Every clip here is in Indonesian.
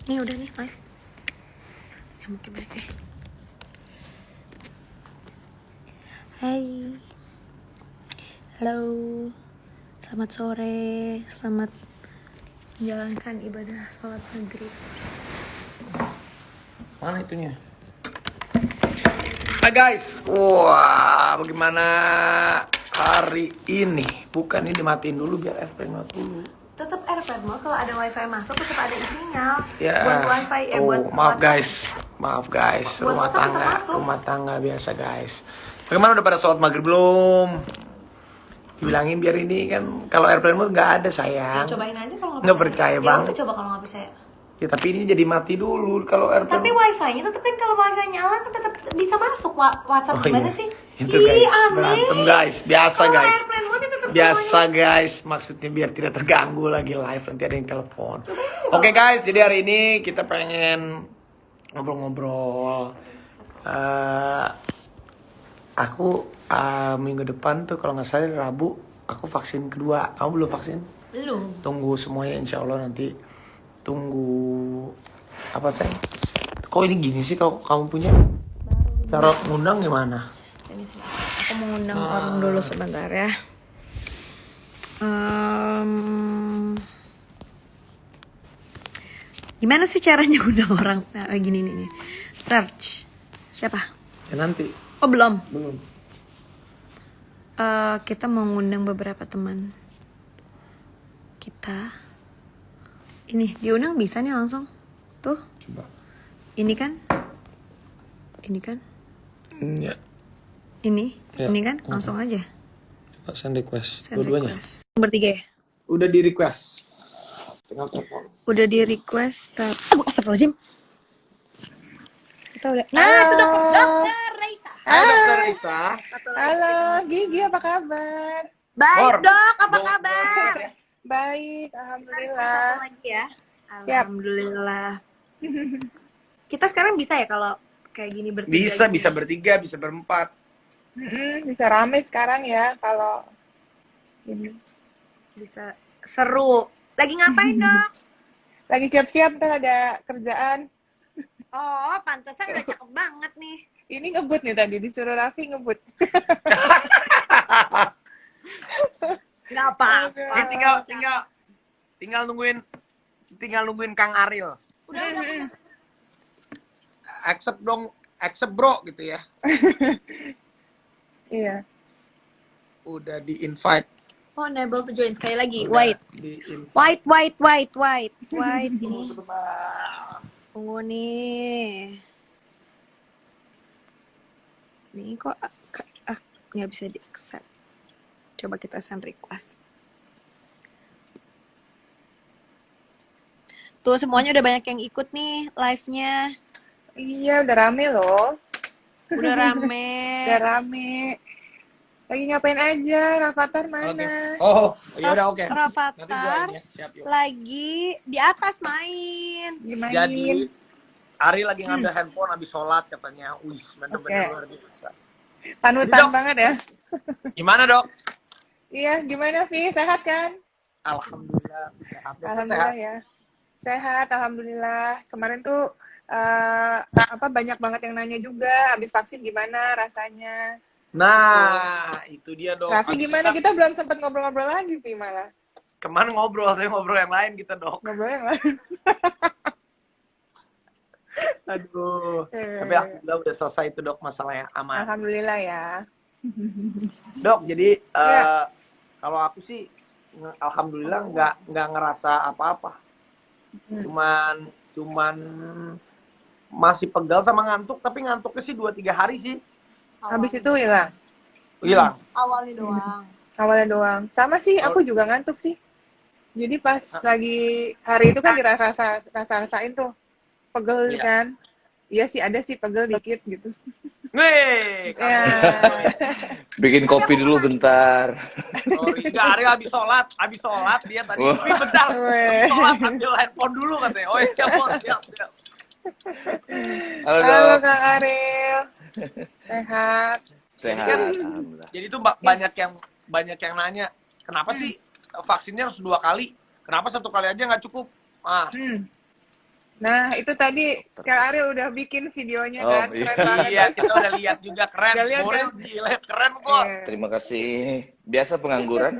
Nih udah nih live. Ya mungkin baik. Hai. Halo. Selamat sore. Selamat menjalankan ibadah sholat maghrib. Mana itunya? Hai guys. Wah, bagaimana hari ini? Bukan ini dimatiin dulu biar airplane mati dulu. Tetap airplane mode kalau ada wifi masuk tetap ada sinyal. Ya. Buat wifi buat maaf WhatsApp. Maaf guys. Buat WhatsApp tetap masuk. Rumah tangga biasa guys. Bagaimana udah pada sholat maghrib belum? Dibilangin biar ini kan kalau airplane mode nggak ada sayang. Ya, cobain aja kalau nggak percaya ya, bang. udah coba kalau nggak percaya. Ya tapi ini jadi mati dulu kalau airplane. Tapi wifi-nya tetap kan kalau wifi nyala kan tetap bisa masuk WhatsApp gimana iya. sih? Itu guys, aneh. berantem guys, biasa Kalau guys. airplane mode tetap Biasa semuanya. guys, maksudnya biar tidak terganggu lagi live, nanti ada yang telepon. Oke guys, jadi hari ini kita pengen ngobrol-ngobrol. Aku minggu depan tuh kalau nggak salah Rabu, aku vaksin kedua. Kamu belum vaksin? Belum. Tunggu semuanya insya Allah nanti. Tunggu apa sayang? Kok ini gini sih kalau kamu punya? Cara ngundang gimana? Ini sih. Aku mau ngundang orang dulu sebentar ya. Gimana sih caranya ngundang orang? Nah, gini nih. Search. Siapa? Ya nanti. Oh belum. Belum. Kita mau ngundang beberapa teman kita. Ini diundang bisa nih langsung. Tuh. Coba. Ini kan? Ya. Ini Ya. kan? Langsung aja. Coba send request. Send Dua-duanya. request. Bertiga ya? Udah di request. Tinggal telepon. Udah di request tapi astagfirullahaladzim. Kita udah. Nah, itu dokter Raisa. Hai Dokter Risa. Halo, Gigi apa kabar? Baik, Dok. Dok. Apa kabar? Baik, Satu alhamdulillah. lagi ya. Alhamdulillah. Kita sekarang bisa ya kalau kayak gini bertiga? Bisa bertiga, bisa berempat. Bisa rame sekarang ya kalau ini. Bisa seru. Lagi ngapain, Dok? Lagi siap-siap ntar ada kerjaan. Oh, pantesan udah cakep banget nih. Ini ngebut nih tadi disuruh Raffi ngebut. Nggak apa-apa. Ini tinggal nungguin Kang Ariel. Udah. Accept bro gitu ya. Iya. Udah di invite. Oh, enable to join sekali lagi. Udah White. di invite. White ini. Tunggu nih. Nih kok nggak bisa di accept. Coba kita send request. Tuh semuanya udah banyak yang ikut nih live-nya. Iya, udah rame loh. Udah rame. Udah rame. Lagi ngapain aja? Rafathar mana? Oh, ya udah oke. Rafathar Nanti gua ini ya, siap yuk. lagi di atas main. Gimana? Jadi Ari lagi ngambil handphone habis sholat katanya. Wih, bener-bener luar biasa. Panutan Dok. banget ya. Gimana dok? Iya, gimana Vi? Sehat kan? Alhamdulillah. Sehat. Alhamdulillah ya. Sehat, alhamdulillah. Kemarin tuh banyak banget yang nanya juga habis vaksin gimana rasanya. Nah, itu dia dok. Raffi Habis gimana? Kita belum sempat ngobrol-ngobrol lagi Vi malah. kemarin ngobrol yang lain kita dok. Ngobrol yang lain. Aduh. Tapi alhamdulillah udah selesai itu dok masalahnya aman. Alhamdulillah ya. Dok, jadi Ya. kalau aku sih alhamdulillah nggak ngerasa apa-apa. Cuman masih pegal sama ngantuk, tapi ngantuknya sih 2-3 hari sih. Habis itu hilang. Hilang. Awalnya doang. Awalnya doang. Sama sih, aku juga ngantuk sih. Jadi pas lagi hari itu kan rasain tuh pegel Iya. kan. Iya sih ada sih pegel dikit gitu. Nih, Ya. Bikin kopi dulu bentar. sorry, enggak, Ari habis sholat dia tadi. Wah. Tapi bentar, Weh. habis sholat ambil handphone dulu katanya. Oh siap, Bos, siap. Halo Halo dok. Kang Ariel. Sehat. Sehat. kan- Alhamdulillah. Jadi tuh banyak yang nanya, kenapa sih vaksinnya harus 2 kali? Kenapa 1 kali aja nggak cukup? Nah, itu tadi Kak Ariel udah bikin videonya Oh, kan, iya. keren banget. Iya, kita udah lihat juga, keren. Udah lihat Boril kan? gila, keren kok. Iya. Terima kasih. Biasa pengangguran.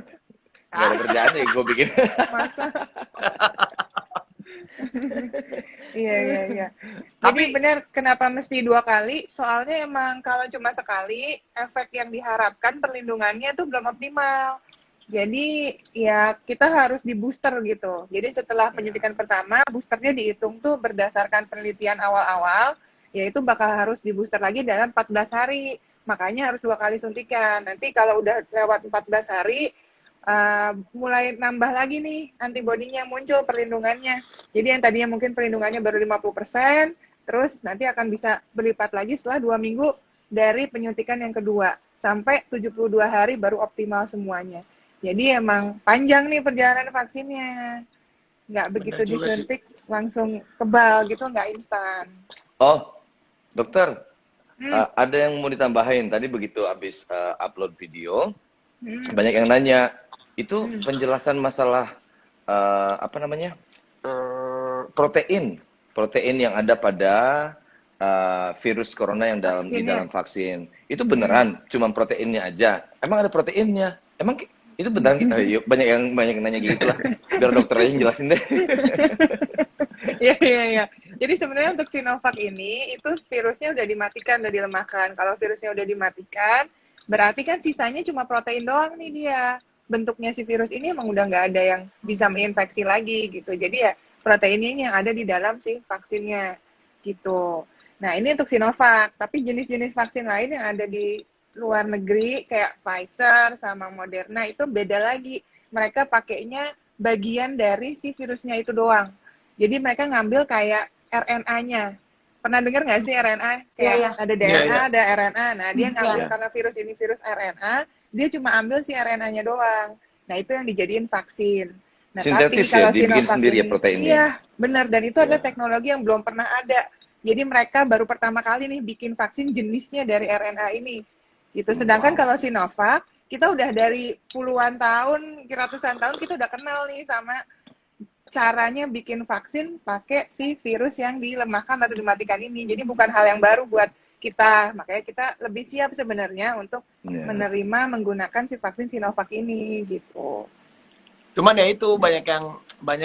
Nggak ada kerjaan ya gue bikin. Masa? Iya, iya, iya. Jadi Tapi- benar kenapa mesti 2 kali? Soalnya emang kalau cuma sekali, efek yang diharapkan perlindungannya tuh belum optimal. Jadi ya kita harus di booster gitu. Jadi setelah penyuntikan pertama, boosternya dihitung tuh berdasarkan penelitian awal-awal, yaitu bakal harus di booster lagi dalam 14 hari. Makanya harus 2 kali suntikan. Nanti kalau udah lewat 14 hari, mulai nambah lagi nih antibodinya muncul perlindungannya. Jadi yang tadinya mungkin perlindungannya baru 50%, terus nanti akan bisa berlipat lagi setelah 2 minggu dari penyuntikan yang kedua. Sampai 72 hari baru optimal semuanya. Jadi emang panjang nih perjalanan vaksinnya. Nggak begitu Bener juga sih. disuntik langsung kebal gitu, nggak instan. Oh, dokter, ada yang mau ditambahin. Tadi begitu habis upload video, banyak yang nanya, itu penjelasan masalah apa namanya protein yang ada pada virus corona yang di Vaksinnya. dalam vaksin. Itu beneran cuma proteinnya aja? Emang ada proteinnya? Emang itu beneran? Yuk, banyak yang nanya gitu lah. Biar dokter aja yang jelasin deh. Iya, iya, iya. Jadi sebenarnya untuk Sinovac ini, itu virusnya udah dimatikan, udah dilemahkan. Kalau virusnya udah dimatikan, berarti kan sisanya cuma protein doang nih dia. Bentuknya si virus ini emang udah nggak ada yang bisa menginfeksi lagi gitu. Jadi ya proteinnya yang ada di dalam si vaksinnya gitu. Nah ini untuk Sinovac, tapi jenis-jenis vaksin lain yang ada di luar negeri kayak Pfizer sama Moderna itu beda lagi. Mereka pakainya bagian dari si virusnya itu doang. Jadi mereka ngambil kayak RNA-nya. Pernah dengar nggak sih RNA? Kayak Iya. ada DNA, Iya, iya. ada RNA. Nah, dia ngambil Iya. karena virus ini virus RNA, dia cuma ambil si RNA-nya doang. Nah, itu yang dijadiin vaksin. Nah, Sintetis tapi kalau ya, dibikin Sinovac sendiri ya ini, proteinnya. iya, benar. Dan itu adalah Iya. teknologi yang belum pernah ada. Jadi mereka baru pertama kali nih bikin vaksin jenisnya dari RNA ini. Gitu. Sedangkan kalau Sinovac, kita udah dari puluhan tahun, ratusan tahun kita udah kenal nih sama caranya bikin vaksin pakai si virus yang dilemahkan atau dimatikan ini. Jadi bukan hal yang baru buat kita. Makanya kita lebih siap sebenarnya untuk Iya. menerima menggunakan si vaksin Sinovac ini gitu. Cuman ya itu banyak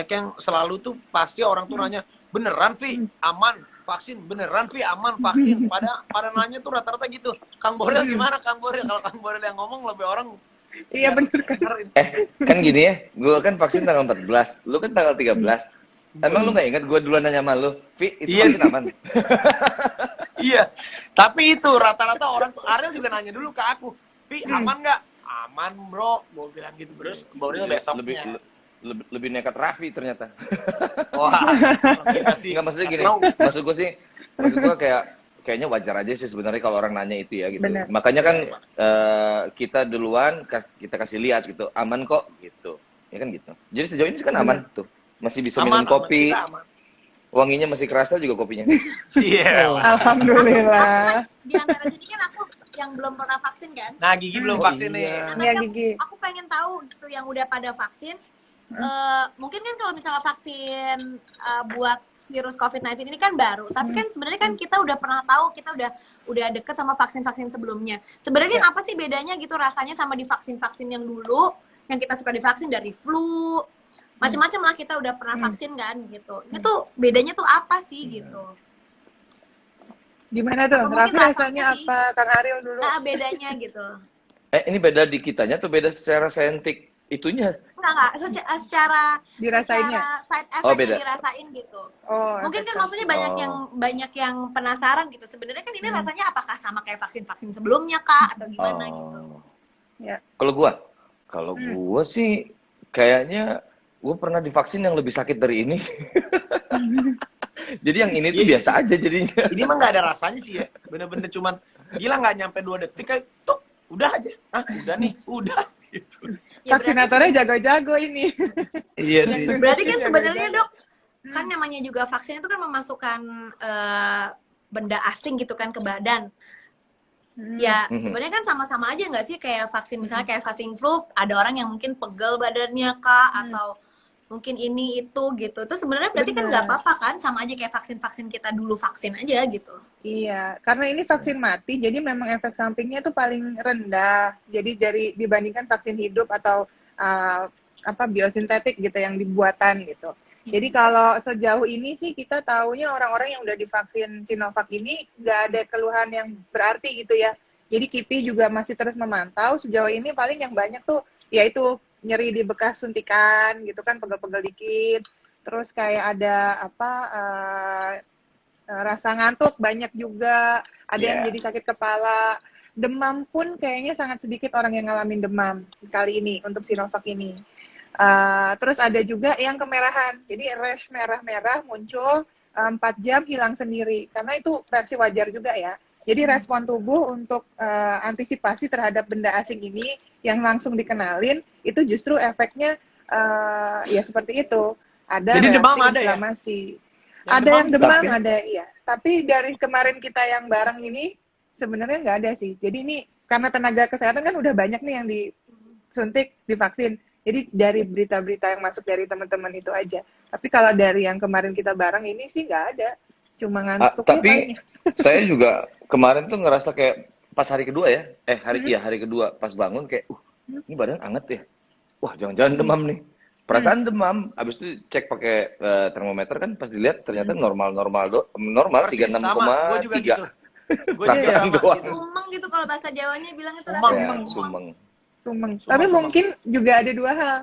yang selalu tuh pasti orang tuh nanya, beneran Vi aman vaksin, beneran Vi aman vaksin. Pada nanya tuh rata-rata gitu. Kang Boril gimana Kang Boril? Kalau Kang Boril yang ngomong lebih orang Iya bener kan. dengerin. Kan gini ya, gue kan vaksin tanggal 14, lu kan tanggal 13. Emang lu nggak ingat gue duluan nanya sama lu, Vi, itu Iya. vaksin aman? Iya, tapi itu rata-rata orang tuh, Ariel juga nanya dulu ke aku, Vi aman nggak? Aman bro, gue bilang gitu. Terus Boril besoknya, Lebih nekat Raffi ternyata. wah kita sih Nggak, maksudnya gini, tahu. maksud gue kayaknya wajar aja sih sebenarnya kalau orang nanya itu ya gitu. Bener. Makanya kan kita duluan kita kasih lihat gitu, aman kok gitu, ya kan gitu. Jadi sejauh ini kan aman tuh, masih bisa minum kopi, kita aman. wanginya masih kerasa juga kopinya. Iya. Alhamdulillah. Di antara sini kan aku yang belum pernah vaksin kan. Nah Gigi belum Oh, vaksin nih. iya. Nah, Iya, tapi Gigi. aku pengen tahu gitu yang udah pada vaksin. Mungkin kan kalau misalnya vaksin buat virus COVID-19 ini kan baru, tapi kan sebenarnya kan kita udah pernah tahu, kita udah deket sama vaksin-vaksin sebelumnya. Sebenarnya apa sih bedanya gitu rasanya sama di vaksin-vaksin yang dulu, yang kita suka divaksin dari flu, macam-macam lah kita udah pernah vaksin kan gitu. Ini tuh bedanya tuh apa sih gitu? Gimana tuh? Apa mungkin Raffi rasanya rasanya sih? apa? Kang Ariel dulu. Bedanya gitu. Ini beda di kitanya tuh beda secara saintifik itunya. Enggak, secara Dirasainnya? secara side effect Oh, beda. yang dirasain gitu. Oh, Mungkin kan efek maksudnya Oh. banyak yang penasaran gitu. Sebenarnya kan ini rasanya apakah sama kayak vaksin-vaksin sebelumnya kak atau gimana gitu. Ya. Kalau gua sih kayaknya gua pernah divaksin yang lebih sakit dari ini. Jadi yang ini tuh Iya biasa aja jadinya. Ini mah nggak ada rasanya sih ya, bener-bener cuman gila nggak nyampe 2 detik kayak tuh udah aja, udah nih, udah gitu. Ya, Vaksinatornya jago-jago ini. Iya sih. berarti kan Jago-jago. sebenarnya dok, kan namanya juga vaksin itu kan memasukkan benda asing gitu kan ke badan. Ya sebenarnya kan sama-sama aja nggak sih kayak vaksin misalnya kayak vaksin flu, ada orang yang mungkin pegel badannya kak atau mungkin ini itu gitu. Itu sebenarnya berarti kan nggak Bener. apa-apa kan, sama aja kayak vaksin-vaksin kita dulu vaksin aja gitu. Iya, karena ini vaksin mati, jadi memang efek sampingnya tuh paling rendah. Jadi dibandingkan vaksin hidup atau apa biosintetik gitu yang dibuatan gitu. Jadi kalau sejauh ini sih kita taunya orang-orang yang udah divaksin Sinovac ini nggak ada keluhan yang berarti gitu ya. Jadi KIPI juga masih terus memantau. Sejauh ini paling yang banyak tuh yaitu nyeri di bekas suntikan gitu kan, pegel-pegel dikit. Terus kayak ada apa rasa ngantuk banyak juga, ada yang jadi sakit kepala, demam pun kayaknya sangat sedikit orang yang ngalamin demam kali ini untuk Sinovac ini. Terus ada juga yang kemerahan, jadi rash merah-merah muncul 4 jam hilang sendiri, karena itu reaksi wajar juga ya. Jadi respon tubuh untuk antisipasi terhadap benda asing ini yang langsung dikenalin, itu justru efeknya ya seperti itu. Ada Jadi demam reaksi ada ya? inflamasi. Yang Ada yang demam, Tapi- ada iya. Tapi dari kemarin kita yang bareng ini sebenarnya nggak ada sih. Jadi ini karena tenaga kesehatan kan udah banyak nih yang disuntik, divaksin. Jadi dari berita-berita yang masuk dari teman-teman itu aja. Tapi kalau dari yang kemarin kita bareng ini sih nggak ada. Cuma ngantuknya Tapi paling. saya juga kemarin tuh ngerasa kayak pas hari kedua ya, hari kedua pas bangun kayak, ini badan anget ya. Wah, jangan-jangan demam nih. Perasaan demam, habis itu cek pakai termometer kan pas dilihat ternyata normal 36,3. Sama, gue juga gitu. Gue juga Perasaan sama doang. gitu. Sumeng gitu kalau bahasa Jawanya bilang itu Sumeng. rasanya Ya, sumeng. sumeng. Tapi Sumeng. mungkin juga ada dua hal.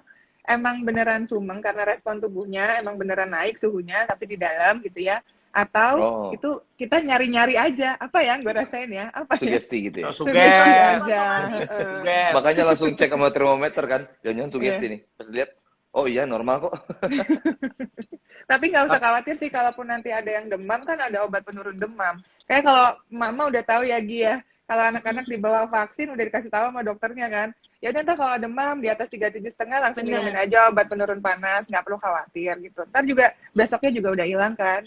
Emang beneran sumeng karena respon tubuhnya emang beneran naik suhunya tapi di dalam gitu ya. Atau itu kita nyari-nyari aja. Apa yang gue rasain ya? Apa ya? Sugesti gitu ya. Sugesti Suges. aja. Suges. Makanya langsung cek sama termometer kan. Jangan-jangan sugesti nih. Pas lihat, oh iya normal kok. Tapi nggak usah khawatir sih, kalaupun nanti ada yang demam kan ada obat penurun demam. Kayak kalau mama udah tahu ya Gi ya, kalau anak-anak dibawa vaksin udah dikasih tahu sama dokternya kan. Ya udah ntar kalau demam di atas 37,5 langsung Bener. minumin aja obat penurun panas, nggak perlu khawatir gitu. Ntar juga besoknya juga udah hilang kan.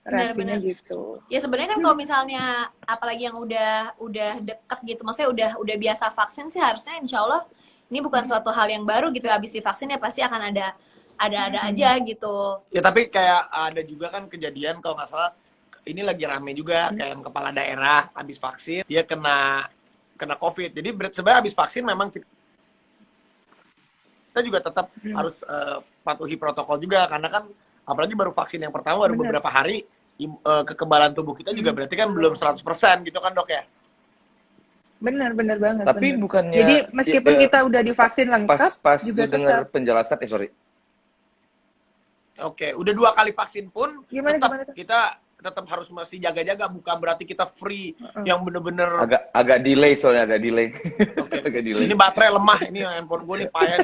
Reaksinya Bener. gitu. Ya sebenarnya kan kalau misalnya apalagi yang udah deket gitu, maksudnya udah biasa vaksin sih harusnya insya Allah ini bukan suatu hal yang baru gitu. Habis divaksin ya pasti akan ada aja gitu. Ya tapi kayak ada juga kan kejadian kalau nggak salah ini lagi rame juga kayak yang kepala daerah habis vaksin dia kena COVID. Jadi sebenarnya habis vaksin memang kita juga tetap harus patuhi protokol juga karena kan apalagi baru vaksin yang pertama baru beberapa hari kekebalan tubuh kita juga berarti kan belum 100% gitu kan dok ya. Bener banget. Tapi bener. bukannya Jadi meskipun kita udah divaksin lengkap, pas juga dengar tetap. penjelasan, sorry. Oke, udah 2 kali vaksin pun Gimana? kita tetap harus masih jaga-jaga, bukan berarti kita free yang bener-bener Agak delay soalnya, agak delay. Oke. Agak delay. Ini baterai lemah, ini handphone gue nih payah.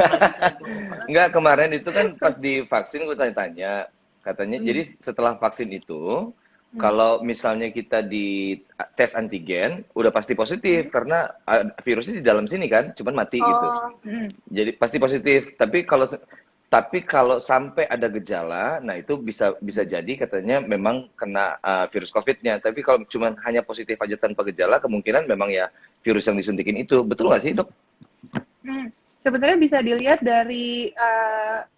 Enggak, kemarin itu kan pas divaksin gue tanya-tanya, katanya jadi setelah vaksin itu kalau misalnya kita di tes antigen udah pasti positif karena virusnya di dalam sini kan, cuman mati gitu. Jadi pasti positif. Tapi kalau sampai ada gejala, nah itu bisa jadi katanya memang kena virus COVID-nya. Tapi kalau cuman hanya positif aja tanpa gejala, kemungkinan memang ya virus yang disuntikin itu. Betul nggak sih, Dok? Sebenarnya bisa dilihat dari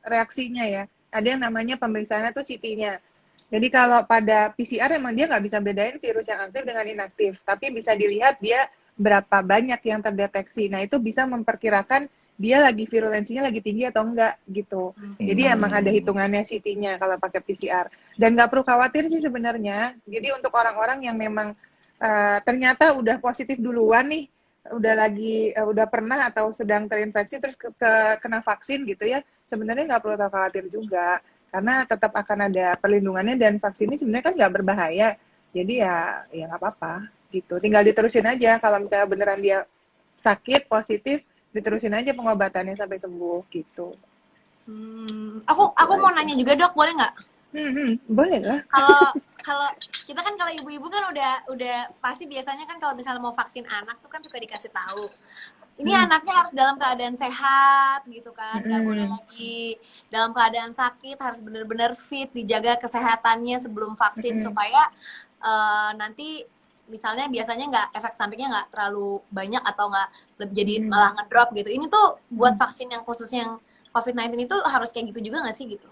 reaksinya ya. Ada yang namanya pemeriksaannya tuh CT-nya. Jadi kalau pada PCR emang dia nggak bisa bedain virus yang aktif dengan inaktif. Tapi bisa dilihat dia berapa banyak yang terdeteksi. Nah itu bisa memperkirakan dia lagi virulensinya lagi tinggi atau enggak gitu. Jadi emang ada hitungannya CT-nya kalau pakai PCR. Dan nggak perlu khawatir sih sebenarnya. Jadi untuk orang-orang yang memang ternyata udah positif duluan nih, udah pernah atau sedang terinfeksi terus kena vaksin gitu ya, sebenarnya nggak perlu khawatir juga karena tetap akan ada perlindungannya dan vaksin ini sebenarnya kan nggak berbahaya, jadi ya nggak apa-apa gitu, tinggal diterusin aja kalau misalnya beneran dia sakit positif, diterusin aja pengobatannya sampai sembuh gitu. Aku mau nanya juga dok, boleh nggak? Boleh lah. Kalau kita kan kalau ibu-ibu kan udah pasti biasanya kan kalau misalnya mau vaksin anak tuh kan suka dikasih tahu ini anaknya harus dalam keadaan sehat gitu kan, nggak boleh lagi dalam keadaan sakit, harus benar-benar fit, dijaga kesehatannya sebelum vaksin supaya nanti misalnya biasanya efek sampingnya nggak terlalu banyak atau nggak jadi malah ngedrop gitu. Ini tuh buat vaksin yang khususnya yang COVID-19 itu harus kayak gitu juga nggak sih gitu?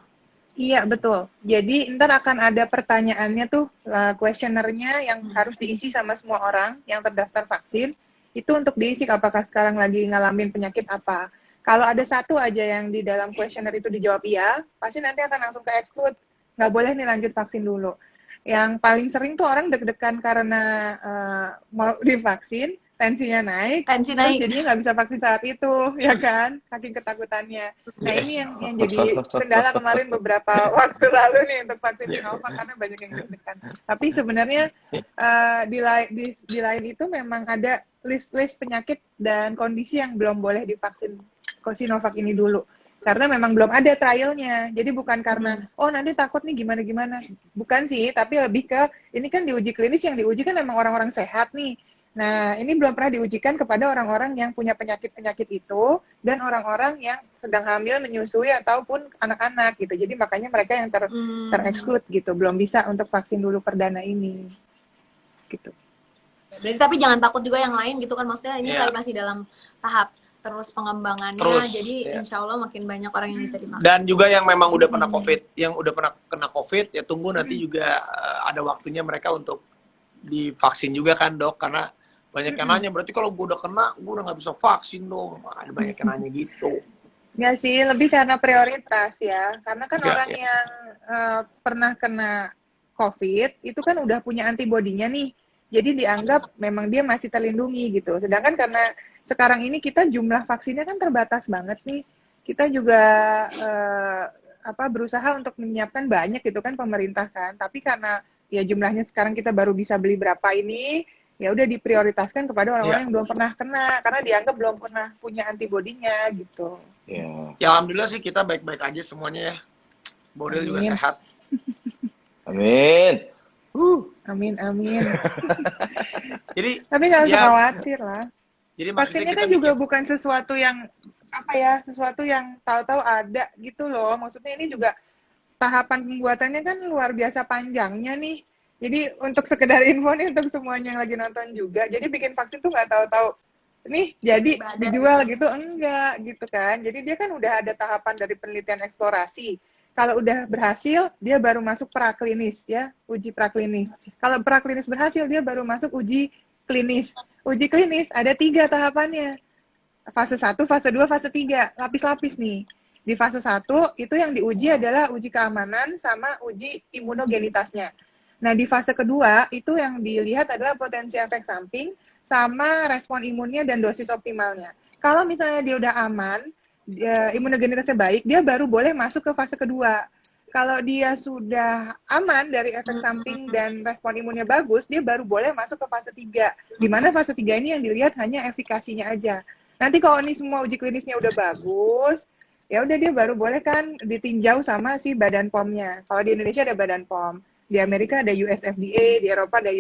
Iya, betul. Jadi ntar akan ada pertanyaannya tuh, kuesionernya yang harus diisi sama semua orang yang terdaftar vaksin. Itu untuk diisi apakah sekarang lagi ngalamin penyakit apa. Kalau ada satu aja yang di dalam kuesioner itu dijawab iya, pasti nanti akan langsung ke exclude. Nggak boleh nih lanjut vaksin dulu. Yang paling sering tuh orang deg-degan karena mau divaksin, tensinya naik, Tensi terus naik. jadinya nggak bisa vaksin saat itu, ya kan? Saking ketakutannya. Nah ini yang jadi kendala kemarin beberapa waktu lalu nih untuk vaksin Sinovac karena banyak yang deg-degan. Tapi sebenarnya di lain itu memang ada list penyakit dan kondisi yang belum boleh divaksin Sinovac ini dulu. Karena memang belum ada trialnya. Jadi bukan karena, oh nanti takut nih gimana-gimana. Bukan sih, tapi lebih ke, ini kan diuji klinis, yang diuji kan memang orang-orang sehat nih. Nah, ini belum pernah diujikan kepada orang-orang yang punya penyakit-penyakit itu, dan orang-orang yang sedang hamil, menyusui, ataupun anak-anak gitu. Jadi makanya mereka yang ter-exclude gitu. Belum bisa untuk vaksin dulu perdana ini. Gitu. Berarti tapi jangan takut juga yang lain gitu kan, maksudnya ini masih dalam tahap terus pengembangannya, jadi insya Allah makin banyak orang yang bisa divaksin. Dan juga yang memang udah pernah COVID, yang udah pernah kena COVID, ya tunggu nanti juga ada waktunya mereka untuk divaksin juga kan dok, karena banyak yang nanya, berarti kalau gue udah kena, gue udah nggak bisa vaksin dong. Ada banyak yang nanya gitu. Nggak sih, lebih karena prioritas ya, karena kan orang yang pernah kena COVID, itu kan udah punya antibodinya nih, jadi dianggap memang dia masih terlindungi gitu. Sedangkan karena sekarang ini kita jumlah vaksinnya kan terbatas banget nih. Kita juga berusaha untuk menyiapkan banyak gitu kan pemerintah kan. Tapi karena ya jumlahnya sekarang kita baru bisa beli berapa ini, ya udah diprioritaskan kepada orang-orang yang belum pernah kena karena dianggap belum pernah punya antibodinya gitu. Ya alhamdulillah sih kita baik-baik aja semuanya ya. Boril juga sehat. Amin. Amin. Jadi tapi nggak usah khawatir lah. Jadi vaksinnya kan juga bukan sesuatu yang sesuatu yang tahu-tahu ada gitu loh. Maksudnya ini juga tahapan pembuatannya kan luar biasa panjangnya nih. Jadi untuk sekedar info nih untuk semuanya yang lagi nonton juga. Jadi bikin vaksin tuh nggak tahu-tahu nih jadi dijual gitu, enggak gitu kan. Jadi dia kan udah ada tahapan dari penelitian eksplorasi. Kalau udah berhasil, dia baru masuk praklinis ya, uji praklinis. Kalau praklinis berhasil, dia baru masuk uji klinis. Uji klinis ada 3 tahapannya. Fase 1, fase 2, fase 3. Lapis-lapis nih. Di fase 1, itu yang diuji adalah uji keamanan sama uji imunogenitasnya. Nah, di fase kedua, itu yang dilihat adalah potensi efek samping sama respon imunnya dan dosis optimalnya. Kalau misalnya dia udah aman, imunogenitasnya baik, dia baru boleh masuk ke fase kedua. Kalau dia sudah aman dari efek samping dan respon imunnya bagus, dia baru boleh masuk ke fase 3. Di mana fase 3 ini yang dilihat hanya efikasinya aja. Nanti kalau ini semua uji klinisnya udah bagus, ya udah dia baru boleh kan ditinjau sama si Badan POM-nya. Kalau di Indonesia ada Badan POM, di Amerika ada US FDA, di Eropa ada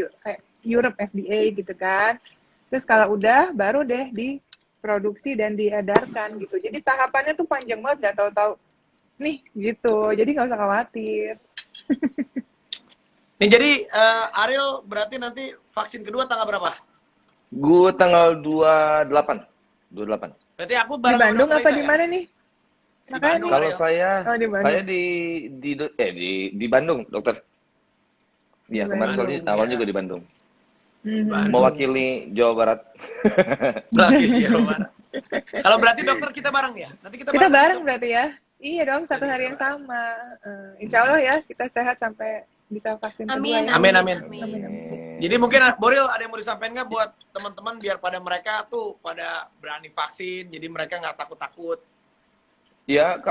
Europe FDA gitu kan. Terus kalau udah, baru deh diproduksi dan diedarkan gitu. Jadi tahapannya tuh panjang banget, nggak tahu-tahu nih gitu, jadi nggak usah khawatir. Nih jadi Ariel berarti nanti vaksin kedua tanggal berapa? Gue tanggal 28. Berarti aku di Bandung apa di mana nih? Di Bandung, kalau saya di di Bandung, dokter. Iya, kemarin soalnya awalnya juga di Bandung. Mewakili Jawa Barat. Mewakili Jawa Barat. Kalau berarti dokter kita bareng ya? Nanti kita bareng berarti ya? Iya dong, satu hari yang sama. Insya Allah ya, kita sehat sampai bisa vaksin kedua ya. Amin. Jadi mungkin Boril ada yang mau disampaikan nggak buat teman-teman biar pada mereka tuh pada berani vaksin, jadi mereka nggak takut-takut. Iya,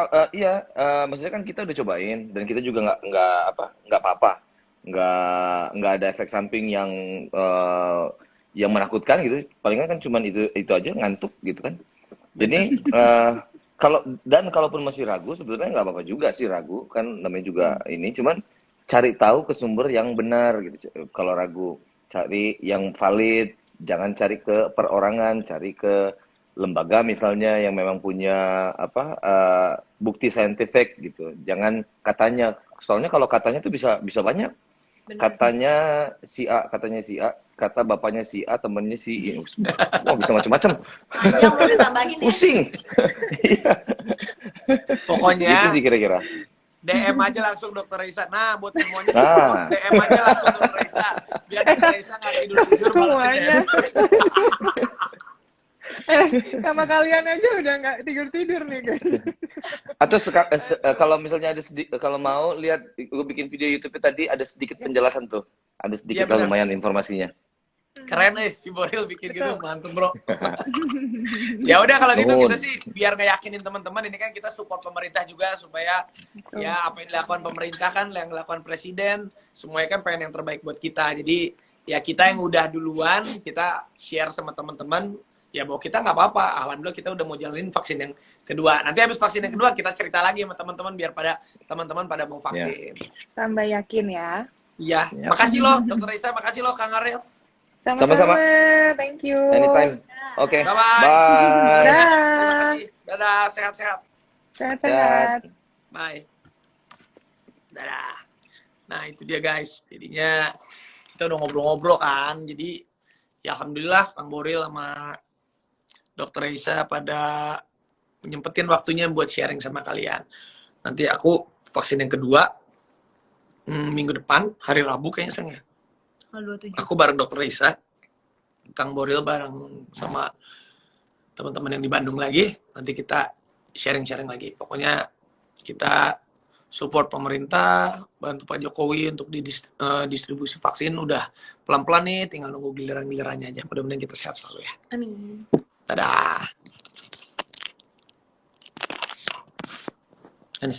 maksudnya kan kita udah cobain dan kita juga nggak apa-apa, nggak ada efek samping yang menakutkan gitu. Palingan kan cuman itu aja, ngantuk gitu kan. Jadi kalaupun masih ragu, sebetulnya nggak apa-apa juga sih ragu, kan namanya juga ini, cuman cari tahu ke sumber yang benar gitu. Kalau ragu, cari yang valid, jangan cari ke perorangan, cari ke lembaga misalnya yang memang punya bukti saintifik gitu. Jangan katanya, soalnya kalau katanya tuh bisa banyak. Bener. katanya si A, kata bapaknya si A, temennya si I. Wah, bisa macam-macam. Panjang udah ditambahin ya. Pusing. Iya. Pokoknya Gitu sih kira-kira. DM aja langsung Dokter Reisa. Nah, buat semuanya Nah. DM aja langsung Dokter Reisa. Biar Dokter Reisa nggak tidur-tidur malah Semuanya. DM. Sama kalian aja udah nggak tidur-tidur nih guys. Atau kalau misalnya ada kalau mau lihat gue bikin video YouTube tadi ada sedikit penjelasan tuh. Ada sedikit Iya, lah benar. lumayan informasinya. Keren si Boril bikin gitu, Betul. mantep bro. Ya udah kalau gitu Nuhun. kita sih biar ngeyakinin teman-teman, ini kan kita support pemerintah juga supaya Betul. ya apa yang dilakukan pemerintah kan, yang dilakukan presiden, semuanya kan pengen yang terbaik buat kita. Jadi ya kita yang udah duluan kita share sama teman-teman ya bahwa kita nggak apa-apa. Alhamdulillah kita udah mau jalanin vaksin yang kedua. Nanti habis vaksin yang kedua kita cerita lagi sama teman-teman biar teman-teman pada mau vaksin. Tambah yakin ya. Iya, Ya. makasih loh Dokter Reisa, makasih loh Kang Ariel. Sama-sama. Thank you. Anytime. Oke. Bye-bye. Bye. Dah. Terima kasih. Dadah, sehat-sehat. Sehat-sehat. Bye. Dadah. Nah, itu dia guys. Jadinya kita udah ngobrol-ngobrol kan. Jadi ya alhamdulillah Kang Boril sama Dokter Reisa pada nyempetin waktunya buat sharing sama kalian. Nanti aku vaksin yang kedua minggu depan, hari Rabu kayaknya Sang ya. Tanggal 27. Aku bareng Dokter Reisa, Kang Boril bareng sama teman-teman yang di Bandung lagi. Nanti kita sharing-sharing lagi. Pokoknya kita support pemerintah, bantu Pak Jokowi untuk distribusi vaksin. Udah pelan-pelan nih, tinggal nunggu giliran-gilirannya aja. Mudah-mudahan kita sehat selalu ya. Amin. Dadah. Ini.